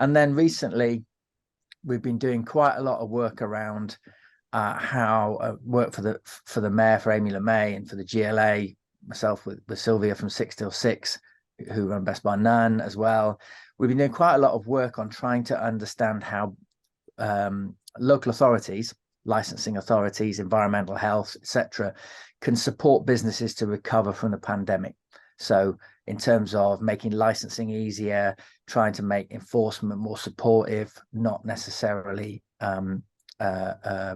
And then recently, we've been doing quite a lot of work around how work for the mayor, for Amy LeMay, and for the GLA, myself with Sylvia from 6 till 6, who run Best Bar None as well. We've been doing quite a lot of work on trying to understand how local authorities, licensing authorities, environmental health, etc., can support businesses to recover from the pandemic. So in terms of making licensing easier, trying to make enforcement more supportive, not necessarily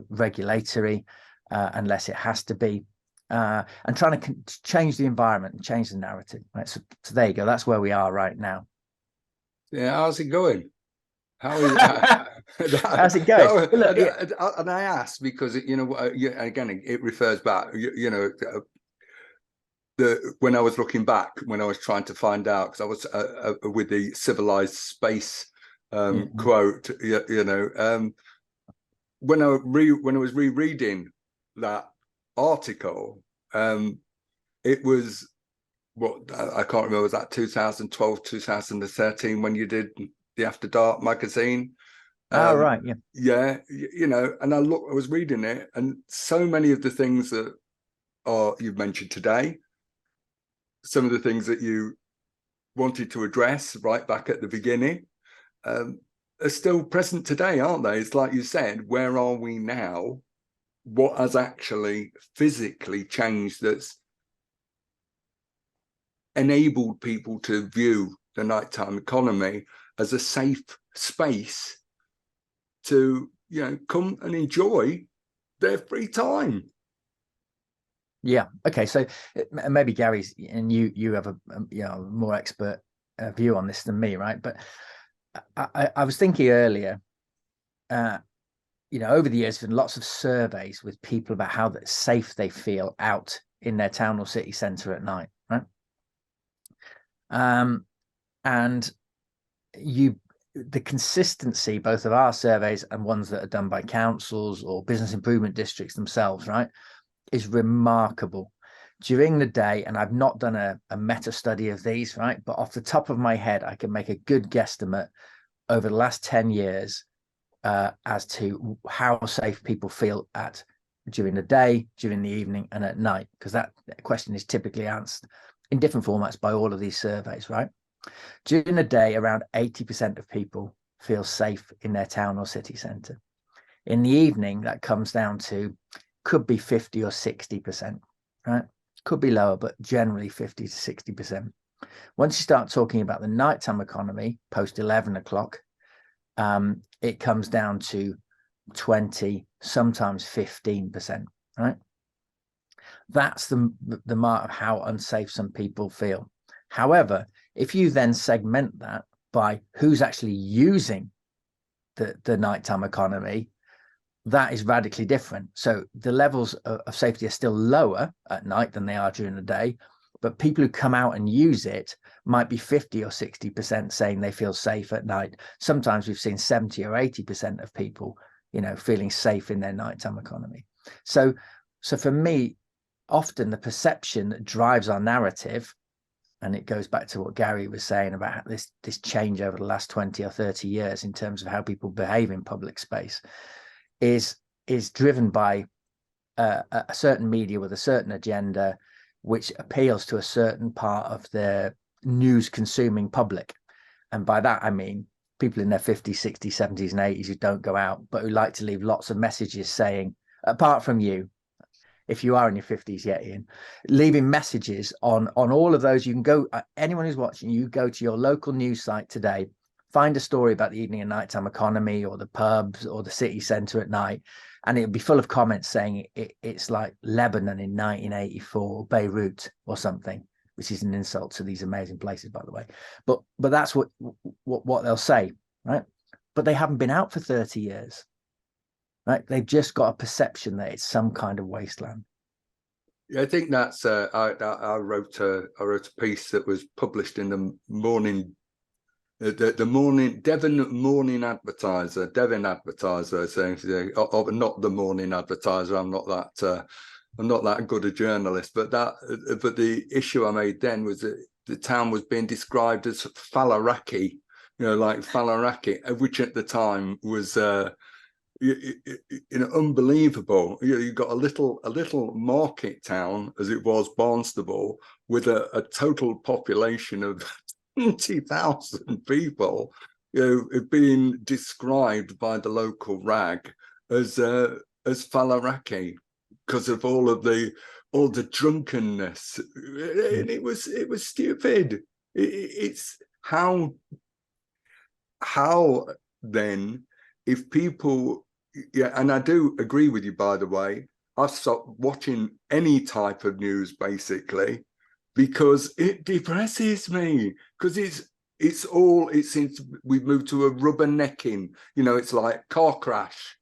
regulatory unless it has to be, and trying to change the environment and change the narrative. Right? So there you go. That's where we are right now. Yeah, how's it going? How's it going? And I asked because again, it refers back. When I was looking back, when I was trying to find out, because I was with the civilized space quote, when I was rereading that article, it was I can't remember, was that 2012, 2013 when you did the After Dark magazine? Right, yeah, and I was reading it, and so many of the things that you've mentioned today, some of the things that you wanted to address right back at the beginning, are still present today, aren't they? It's like you said, where are we now? What has actually physically changed that's enabled people to view the nighttime economy as a safe space to, come and enjoy their free time? Yeah. Okay. So maybe Gary's, and you have a more expert view on this than me, right? But I was thinking earlier, over the years, there's been lots of surveys with people about how safe they feel out in their town or city centre at night, right? And the consistency, both of our surveys and ones that are done by councils or business improvement districts themselves, right, is remarkable. During the day, and I've not done a meta study of these, right, but off the top of my head, I can make a good guesstimate over the last 10 years as to how safe people feel during the day, during the evening, and at night, because that question is typically answered in different formats by all of these surveys, right? During the day, around 80% of people feel safe in their town or city centre. In the evening, that comes down to, could be 50 or 60%, right? Could be lower, but generally 50 to 60%. Once you start talking about the nighttime economy, post 11 o'clock, it comes down to 20, sometimes 15%, right? That's the mark of how unsafe some people feel. However, if you then segment that by who's actually using the nighttime economy, that is radically different. So the levels of safety are still lower at night than they are during the day, but people who come out and use it might be 50 or 60% saying they feel safe at night. Sometimes we've seen 70 or 80% of people, feeling safe in their nighttime economy. So for me, often the perception that drives our narrative, and it goes back to what Gary was saying about this change over the last 20 or 30 years in terms of how people behave in public space, is driven by a certain media with a certain agenda, which appeals to a certain part of the news consuming public. And by that, I mean people in their 50s, 60s, 70s and 80s who don't go out, but who like to leave lots of messages saying, apart from you, if you are in your 50s yet, Ian, leaving messages on all of those. You can go, anyone who's watching, you go to your local news site today, find a story about the evening and nighttime economy or the pubs or the city centre at night, and it'll be full of comments saying it's like Lebanon in 1984, Beirut or something, which is an insult to these amazing places, by the way. But that's what they'll say, right? But they haven't been out for 30 years. Right, they've just got a perception that it's some kind of wasteland. Yeah, I think that's. I wrote a piece that was published in the morning, the morning Devon Morning Advertiser, saying, not the Morning Advertiser. I'm not that good a journalist, but the issue I made then was that the town was being described as Falaraki like Faliraki, which at the time was unbelievable. You got a little market town, as it was, Barnstable, with a total population of 20,000 people, being described by the local rag as Faliraki because of all the drunkenness. And it was stupid. It's how then, if people, and I do agree with you, by the way, I've stopped watching any type of news basically because it depresses me, because it seems we've moved to a rubbernecking, it's like car crash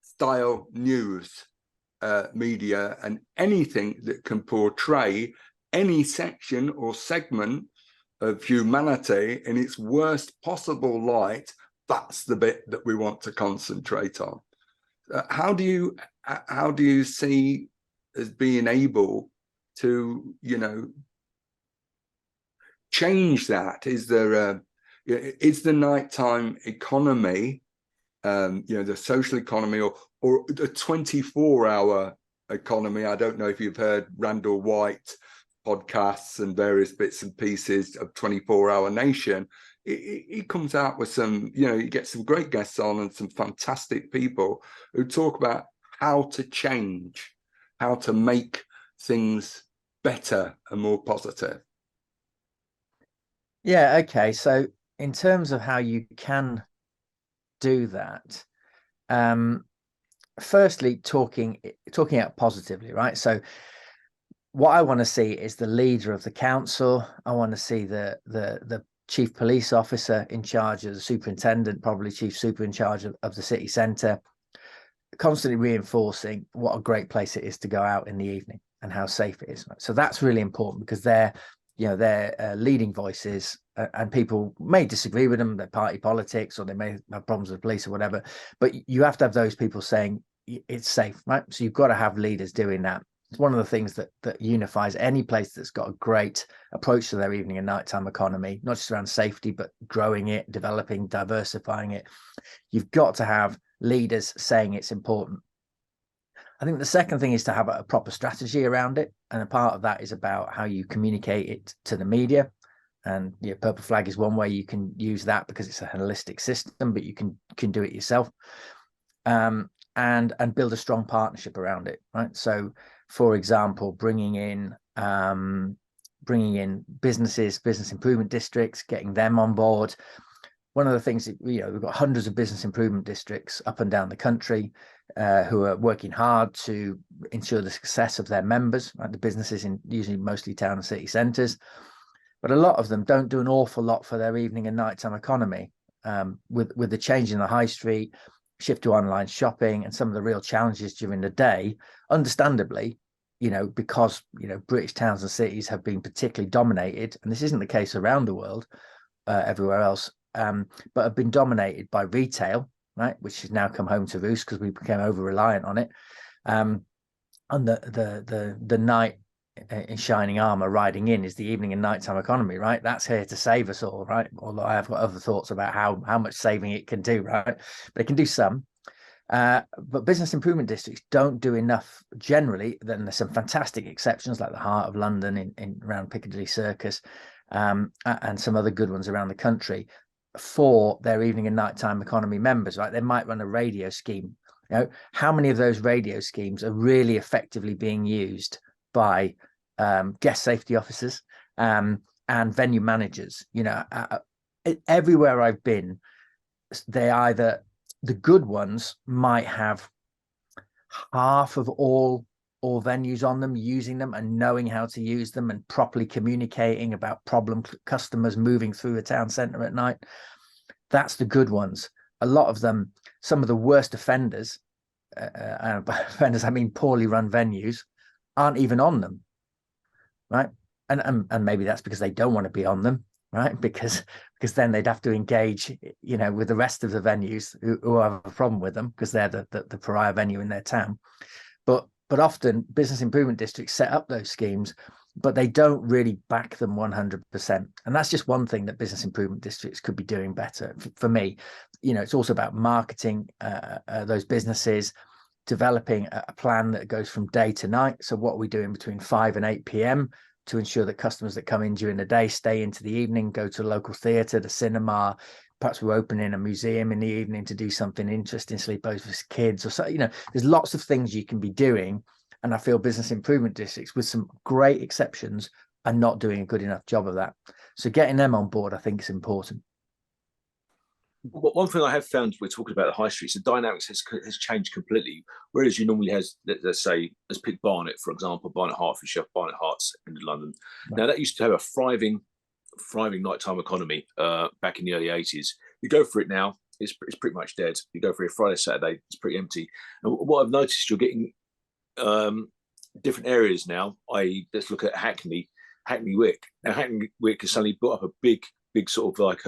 style news media, and anything that can portray any section or segment of humanity in its worst possible light, that's the bit that we want to concentrate on. How do you see as being able to, change that? Is the nighttime economy, the social economy, or the 24-hour economy? I don't know if you've heard Randall White podcasts and various bits and pieces of 24-hour Nation. He comes out with some, you get some great guests on and some fantastic people who talk about how to change, how to make things better and more positive. Yeah, okay. So in terms of how you can do that, firstly, talking out positively, right? So what I want to see is the leader of the council. I want to see the chief police officer in charge of the superintendent, probably chief super in charge of the city centre, constantly reinforcing what a great place it is to go out in the evening and how safe it is. So that's really important, because they're leading voices, and people may disagree with them, their party politics, or they may have problems with the police or whatever, but you have to have those people saying it's safe, right? So you've got to have leaders doing that. It's one of the things that unifies any place that's got a great approach to their evening and nighttime economy, not just around safety, but growing it, developing, diversifying it. You've got to have leaders saying it's important. I think the second thing is to have a proper strategy around it. And a part of that is about how you communicate it to the media. And Purple Flag is one way you can use that, because it's a holistic system, but you can do it yourself. And build a strong partnership around it, right? So, for example, bringing in businesses, business improvement districts, getting them on board. One of the things that, we've got hundreds of business improvement districts up and down the country who are working hard to ensure the success of their members, right? The businesses in usually mostly town and city centres. But a lot of them don't do an awful lot for their evening and nighttime economy. With the change in the high street, shift to online shopping, and some of the real challenges during the day, understandably, because British towns and cities have been particularly dominated, and this isn't the case around the world, everywhere else, but have been dominated by retail, right, which has now come home to roost because we became over reliant on it. And the knight in shining armor riding in is the evening and nighttime economy, right? That's here to save us all, right? Although I have got other thoughts about how much saving it can do, right? But it can do some. But business improvement districts don't do enough generally. Then there's some fantastic exceptions, like the heart of London in around Piccadilly Circus, and some other good ones around the country, for their evening and nighttime economy members, right? They might run a radio scheme. How many of those radio schemes are really effectively being used by guest safety officers and venue managers? Everywhere I've been, the good ones might have half of all venues on them, using them and knowing how to use them and properly communicating about problem customers moving through a town centre at night. That's the good ones. A lot of them, some of the worst offenders, by offenders I mean poorly run venues, aren't even on them, right? And maybe that's because they don't want to be on them, right? Because then they'd have to engage, with the rest of the venues who have a problem with them, because they're the pariah venue in their town. But often business improvement districts set up those schemes but they don't really back them 100%. And that's just one thing that business improvement districts could be doing better. For me, it's also about marketing those businesses, developing a plan that goes from day to night. So what we do in between 5 and 8 p.m. to ensure that customers that come in during the day stay into the evening, go to a local theatre, the cinema. Perhaps we're opening a museum in the evening to do something interesting, sleepovers with kids, or so. There's lots of things you can be doing. And I feel business improvement districts, with some great exceptions, are not doing a good enough job of that. So getting them on board, I think, is important. One thing I have found, we're talking about the high streets, the dynamics has changed completely. Whereas you normally let's say, let's pick Barnet, for example, Barnet Hertfordshire, Barnet Herts in London. Right. Now that used to have a thriving nighttime economy back in the early 80s. You go for it now, it's pretty much dead. You go for it Friday, Saturday, it's pretty empty. And what I've noticed, you're getting different areas now. Let's look at Hackney Wick. Now Hackney Wick has suddenly built up a big sort of like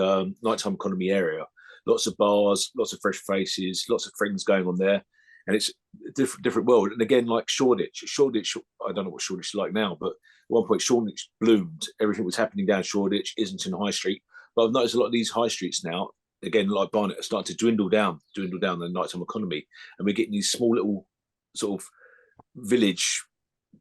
nighttime economy area. Lots of bars, lots of fresh faces, lots of things going on there, and it's a different world. And again, like Shoreditch, I don't know what Shoreditch is like now, but at one point Shoreditch bloomed. Everything was happening down Shoreditch, Islington High Street. But I've noticed a lot of these high streets now, again, like Barnet, are starting to dwindle down the nighttime economy, and we're getting these small little sort of village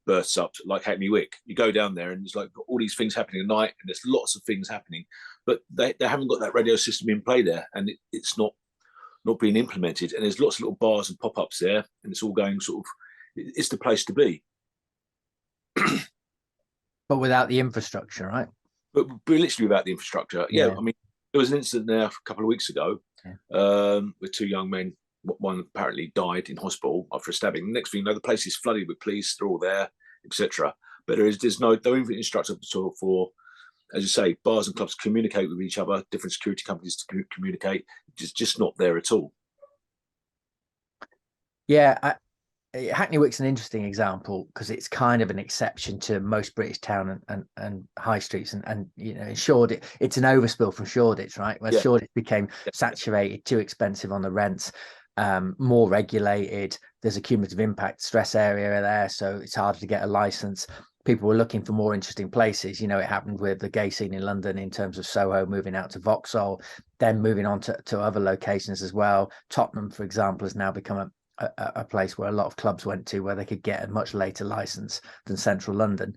bursts up, like Hackney Wick. You go down there and there's like all these things happening at night, and there's lots of things happening, but they haven't got that radio system in play there, and it's not being implemented. And there's lots of little bars and pop-ups there, and it's all going sort of, it's the place to be. But without the infrastructure, right? But literally without the infrastructure. Yeah. I mean, there was an incident there a couple of weeks ago with two young men. One apparently died in hospital after a stabbing. The next thing you know, the place is flooded with police. They're all there, etc. But there's no infrastructure for, as you say, bars and clubs to communicate with each other, different security companies to communicate. Just not there at all. Yeah, Hackney Wick's an interesting example because it's kind of an exception to most British town and high streets, and Shoreditch, it's an overspill from Shoreditch, right? Where Shoreditch became saturated, too expensive on the rents. More regulated. There's a cumulative impact stress area there, so it's harder to get a license. People were looking for more interesting places. It happened with the gay scene in London in terms of Soho moving out to Vauxhall, then moving on to other locations as well. Tottenham, for example, has now become a place where a lot of clubs went to, where they could get a much later license than central London.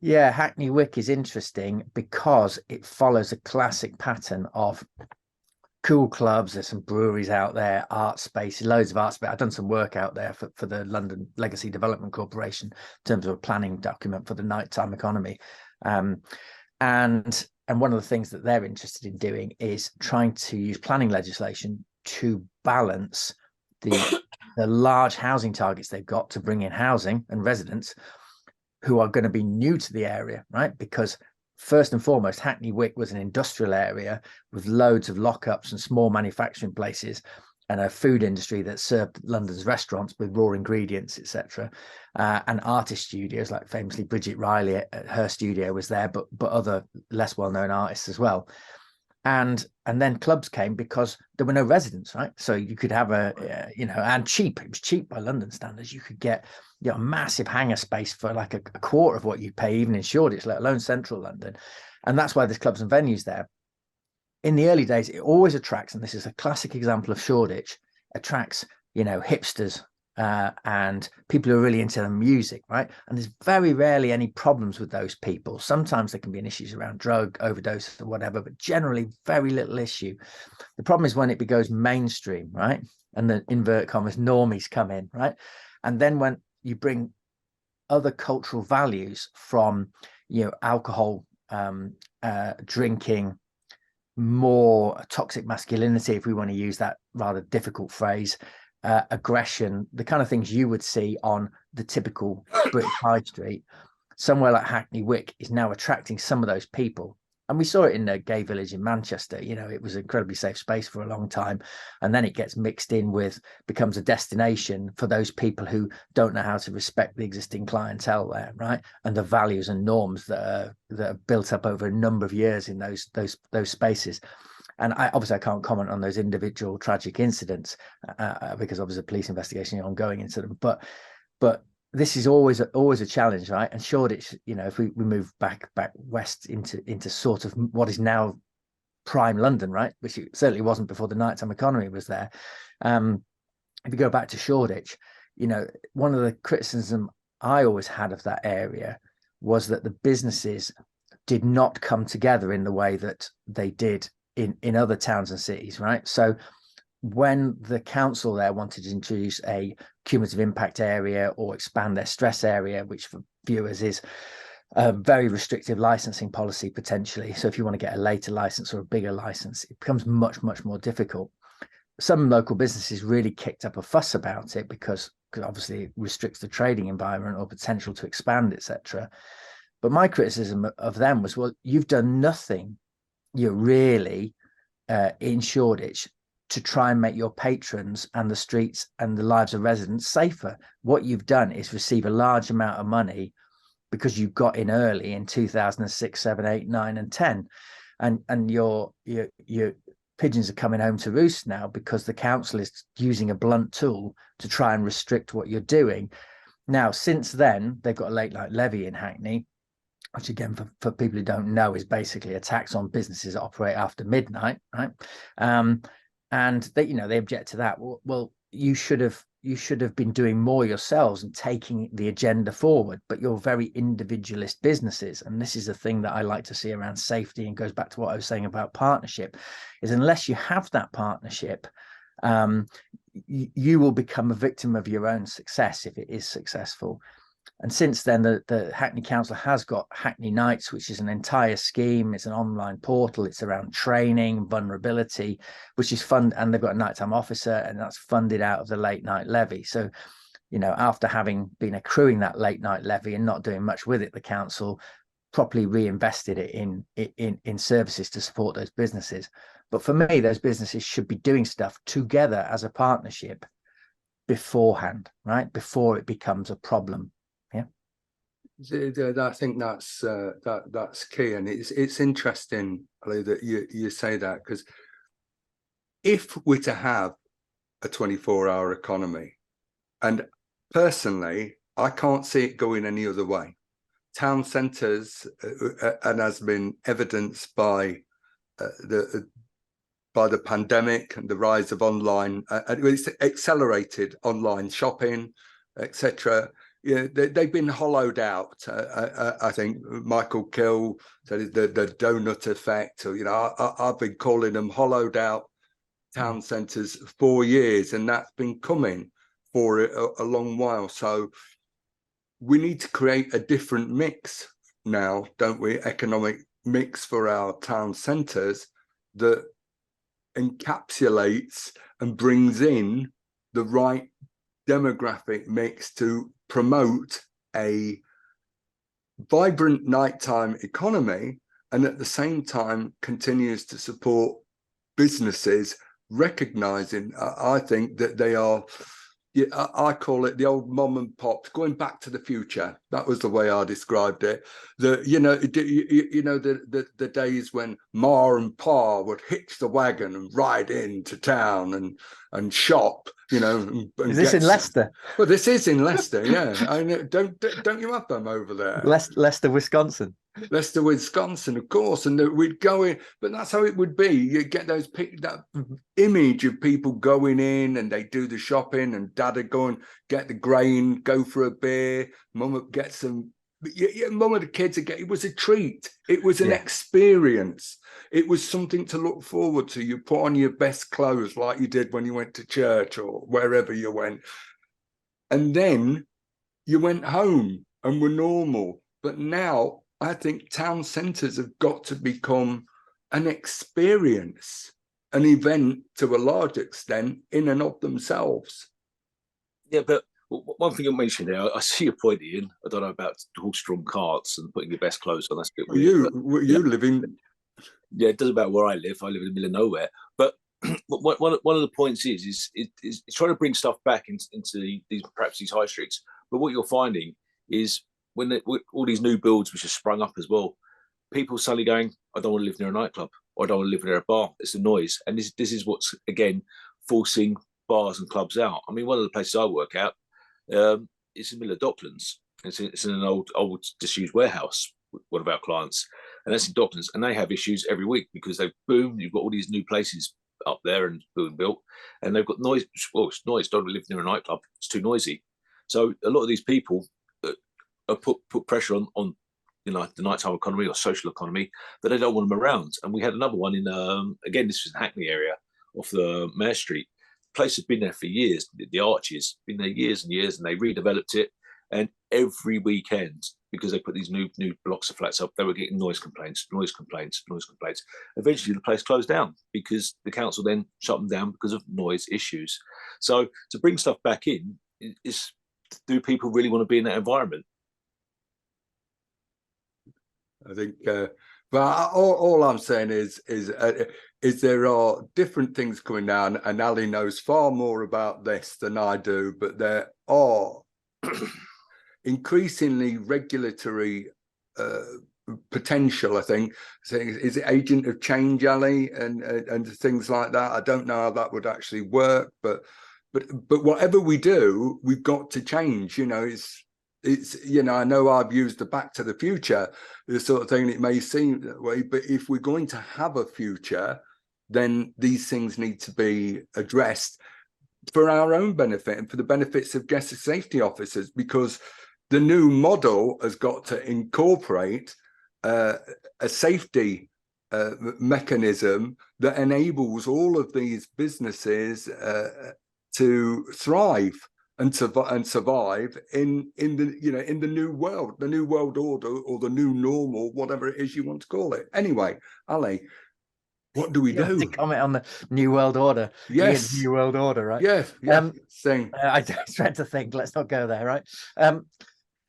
Hackney Wick is interesting because it follows a classic pattern of cool clubs. There's some breweries out there, art space, loads of art space. I've done some work out there for the London Legacy Development Corporation in terms of a planning document for the nighttime economy. And one of the things that they're interested in doing is trying to use planning legislation to balance the large housing targets they've got to bring in housing and residents who are going to be new to the area, right? Because first and foremost, Hackney Wick was an industrial area with loads of lockups and small manufacturing places, and a food industry that served London's restaurants with raw ingredients, etc. And artist studios, like famously Bridget Riley, her studio was there, but other less well-known artists as well. And then clubs came because there were no residents, right? So you could have and cheap. It was cheap by London standards. You could get a massive hangar space for like a quarter of what you'd pay even in Shoreditch, let alone central London. And that's why there's clubs and venues there. In the early days, it always attracts, and this is a classic example of Shoreditch, attracts, hipsters and people who are really into the music, right? And there's very rarely any problems with those people. Sometimes there can be issues around drug overdose or whatever, but generally very little issue. The problem is when it goes mainstream, right? And the invert commas normies come in, right? And then when you bring other cultural values from, alcohol, drinking, more toxic masculinity, if we want to use that rather difficult phrase, aggression, the kind of things you would see on the typical British high street, somewhere like Hackney Wick is now attracting some of those people. And we saw it in the gay village in Manchester. It was an incredibly safe space for a long time. And then it gets mixed in with, becomes a destination for those people who don't know how to respect the existing clientele there, right? And the values and norms that are built up over a number of years in those spaces. And I can't comment on those individual tragic incidents because obviously police investigation is ongoing into them. But this is always a challenge, right? And Shoreditch, you know, if we move back west into sort of what is now prime London, right, which it certainly wasn't before the nighttime economy was there. If you go back to Shoreditch, you know, one of the criticism I always had of that area was that the businesses did not come together in the way that they did in other towns and cities, right? So when the council there wanted to introduce a cumulative impact area or expand their stress area, which for viewers is a very restrictive licensing policy potentially. So if you want to get a later license or a bigger license, it becomes much more difficult. Some local businesses really kicked up a fuss about it because obviously it restricts the trading environment or potential to expand, etc. But my criticism of them was, well, you've done nothing, you're really in Shoreditch to try and make your patrons and the streets and the lives of residents safer. What you've done is receive a large amount of money because you got in early in 2006, 7, 8, 9, and 10, and your pigeons are coming home to roost now because the council is using a blunt tool to try and restrict what you're doing. Now, since then, they've got a late night levy in Hackney, which again, for people who don't know, is basically a tax on businesses that operate after midnight, right? And they, you know, they object to that. Well, you should have been doing more yourselves and taking the agenda forward, but you're very individualist businesses. And this is the thing that I like to see around safety, and goes back to what I was saying about partnership, is unless you have that partnership, you will become a victim of your own success if it is successful. And since then, the Hackney Council has got Hackney Nights, which is an entire scheme. It's an online portal. It's around training, vulnerability, which is fun. And they've got a nighttime officer, and that's funded out of the late night levy. So, you know, after having been accruing that late night levy and not doing much with it, the council properly reinvested it in services to support those businesses. But for me, those businesses should be doing stuff together as a partnership beforehand, right? Before it becomes a problem. I think that's key, and it's interesting, Ali, that you say that, because if we're to have a 24-hour economy, and personally, I can't see it going any other way. Town centres, and has been evidenced by the pandemic and the rise of online, it's accelerated online shopping, etc. Yeah, they've been hollowed out. I think Michael Kill said the donut effect, or, you know, I've been calling them hollowed out town centres for 4 years, and that's been coming for a long while. So we need to create a different mix now, don't we? Economic mix for our town centres that encapsulates and brings in the right demographic mix to promote a vibrant nighttime economy, and at the same time continues to support businesses, recognizing, I think, that they are, I call it the old mom and pops going back to the future. That was the way I described it. The days when Ma and Pa would hitch the wagon and ride into town and shop, you know. And is this in Leicester? Well, this is in Leicester, yeah. I know. Don't you have them over there? Leicester, Wisconsin. Leicester, Wisconsin, of course, and we'd go in, but that's how it would be. You get that image of people going in, and they do the shopping, and Dad would go and get the grain, go for a beer, Mum would get some. Mum and the kids would get. It was a treat. It was an experience. It was something to look forward to. You put on your best clothes like you did when you went to church or wherever you went, and then you went home and were normal. But now, I think town centres have got to become an experience, an event to a large extent in and of themselves. Yeah, but one thing you mentioned there, I see your point, Ian. I don't know about horse-drawn carts and putting your best clothes on. That's a bit weird. You live in... Yeah, it doesn't matter where I live. I live in the middle of nowhere. But one of the points is trying to bring stuff back into these high streets. But what you're finding is, when all these new builds which have sprung up as well, people suddenly going, I don't want to live near a nightclub, or I don't want to live near a bar. It's the noise. And this is what's, again, forcing bars and clubs out. I mean, one of the places I work out, it's in the middle of Docklands. It's in an old disused warehouse. One of our clients, and that's in Docklands, and they have issues every week because they've boomed. You've got all these new places up there and being built, and they've got noise. Well, it's noise. Don't live near a nightclub. It's too noisy. So a lot of these people are put pressure on the nighttime economy or social economy that they don't want them around. And we had another one in again, this was in Hackney area off the Mare Street. The place has been there for years. The Arches been there years and years, and they redeveloped it. And every weekend, because they put these new blocks of flats up, they were getting noise complaints. Eventually, the place closed down because the council then shut them down because of noise issues. So to bring stuff back in is, do people really want to be in that environment? I think, but all I'm saying is there are different things coming down, and Ali knows far more about this than I do, but there are increasingly regulatory potential, I think. So is it agent of change, Ali, and things like that? I don't know how that would actually work, but whatever we do, we've got to change. It's I know I've used the Back to the Future, the sort of thing. It may seem that way, but if we're going to have a future, then these things need to be addressed for our own benefit and for the benefits of guest safety officers, because the new model has got to incorporate a safety mechanism that enables all of these businesses to thrive and survive in the new world order, or the new normal, whatever it is you want to call it. Anyway, Ali, what do we do? To comment on the new world order. Yes, new world order, right? Yeah. I tried to think. Let's not go there, right?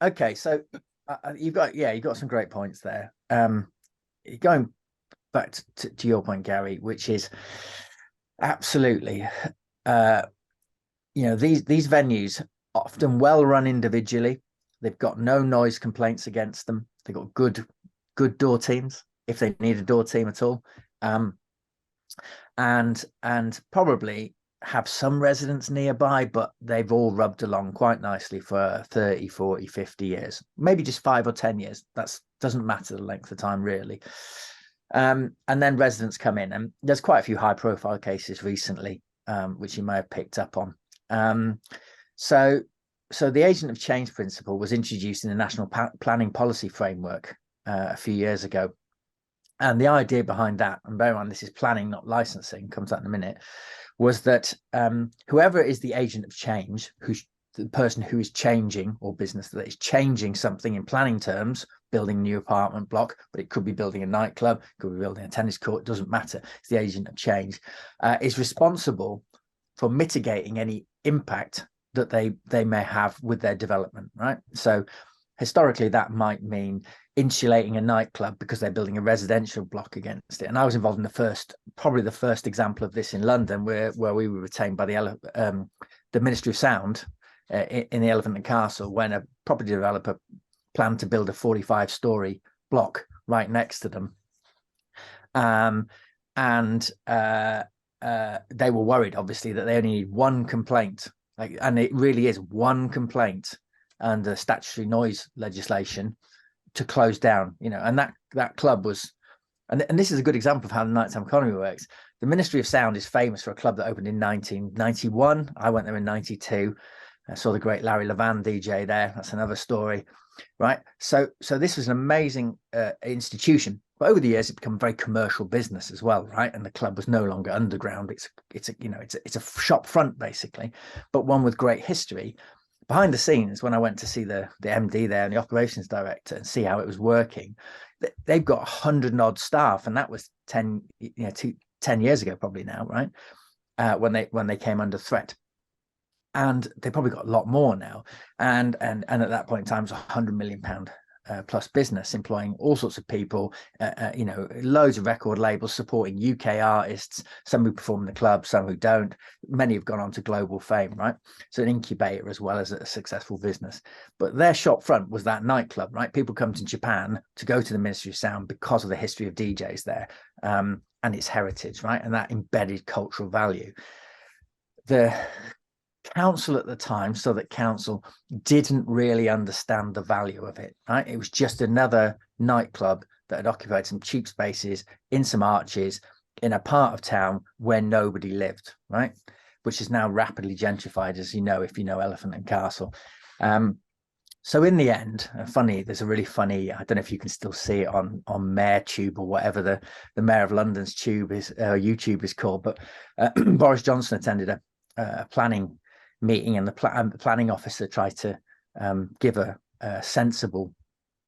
Okay, so you've got some great points there. Going back to your point, Gary, which is absolutely, these venues often well run individually. They've got no noise complaints against them. They've got good door teams if they need a door team at all, and probably have some residents nearby, but they've all rubbed along quite nicely for 30, 40, 50 years, maybe just 5 or 10 years. That doesn't matter the length of time, really. And then residents come in, and there's quite a few high profile cases recently, which you may have picked up on. So the agent of change principle was introduced in the National Planning Policy Framework a few years ago. And the idea behind that, and bear in mind, this is planning, not licensing, comes out in a minute, was that whoever is the agent of change, who's the person who is changing, or business that is changing something in planning terms, building a new apartment block, but it could be building a nightclub, it could be building a tennis court, it doesn't matter. It's the agent of change, is responsible for mitigating any impact that they may have with their development, right? So historically, that might mean insulating a nightclub because they're building a residential block against it. And I was involved in probably the first example of this in London, where we were retained by the Ministry of Sound in the Elephant and Castle, when a property developer planned to build a 45-story block right next to them. And they were worried, obviously, that they only need one complaint, and it really is one complaint under statutory noise legislation to close down, and that club was, and this is a good example of how the nighttime economy works. The Ministry of Sound is famous for a club that opened in 1991. I went there in 92. I saw the great Larry Levan DJ there. That's another story, right? So this was an amazing institution, but over the years it became a very commercial business as well, right? And the club was no longer underground. It's a shop front basically, but one with great history. Behind the scenes, when I went to see the MD there and the operations director and see how it was working, they've got 100 and odd staff, and that was 10 years ago, probably now, right? When they came under threat, and they probably got a lot more now. And at that point in time, it was £100 million plus business, employing all sorts of people, loads of record labels supporting UK artists, some who perform in the club, some who don't. Many have gone on to global fame, right? So an incubator as well as a successful business. But their shop front was that nightclub, right? People come to Japan to go to the Ministry of Sound because of the history of DJs there, and its heritage, right? And that embedded cultural value. The council at the time, Southwark Council, didn't really understand the value of it, right? It was just another nightclub that had occupied some cheap spaces in some arches in a part of town where nobody lived, right? Which is now rapidly gentrified, as you know, if you know Elephant and Castle. So in the end, there's a really funny, I don't know if you can still see it on MayorTube or whatever the Mayor of London's tube is, YouTube is called, but Boris Johnson attended a planning meeting, and the planning officer tried to give a sensible,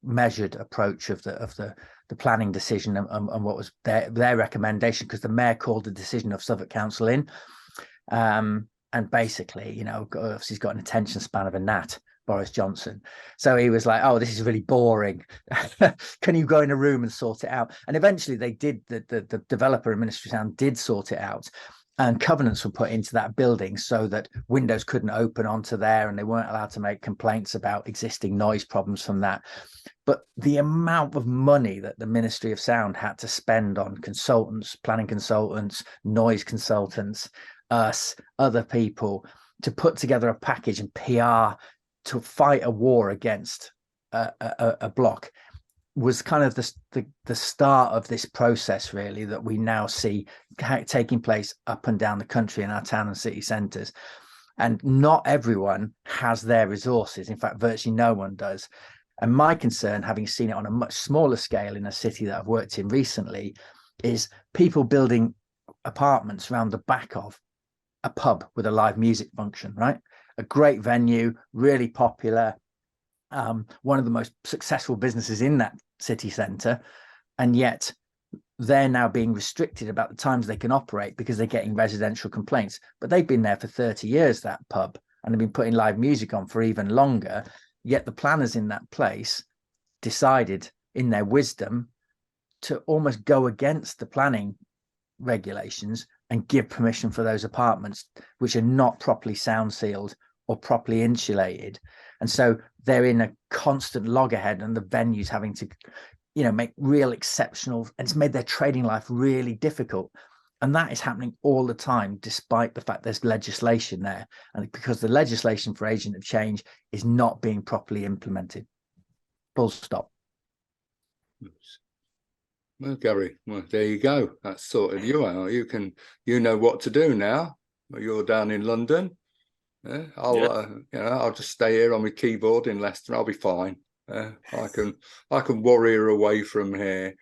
measured approach of the planning decision and what was their recommendation, because the mayor called the decision of Southwark Council in, and basically, you know, obviously he's got an attention span of a gnat, Boris Johnson. So he was like, oh, this is really boring. Can you go in a room and sort it out? And eventually they did, the developer and Ministry of Sound did sort it out. And covenants were put into that building so that windows couldn't open onto there, and they weren't allowed to make complaints about existing noise problems from that. But the amount of money that the Ministry of Sound had to spend on consultants, planning consultants, noise consultants, us, other people, to put together a package and PR to fight a war against a block was kind of the start of this process, really, that we now see taking place up and down the country in our town and city centres. And not everyone has their resources. In fact, virtually no one does. And my concern, having seen it on a much smaller scale in a city that I've worked in recently, is people building apartments around the back of a pub with a live music function, right? A great venue, really popular, one of the most successful businesses in that city centre, and yet they're now being restricted about the times they can operate because they're getting residential complaints. But they've been there for 30 years, that pub, and they've been putting live music on for even longer, yet the planners in that place decided in their wisdom to almost go against the planning regulations and give permission for those apartments which are not properly sound sealed or properly insulated. And so they're in a constant loggerhead, and the venues having to, you know, make real exceptional, and it's made their trading life really difficult. And that is happening all the time, despite the fact there's legislation there, and because the legislation for agent of change is not being properly implemented. Full stop. Well, Gary, well, there you go. That's sorted you out. You know what to do now. You're down in London. I'll just stay here on my keyboard in Leicester. I'll be fine. I can warrior away from here.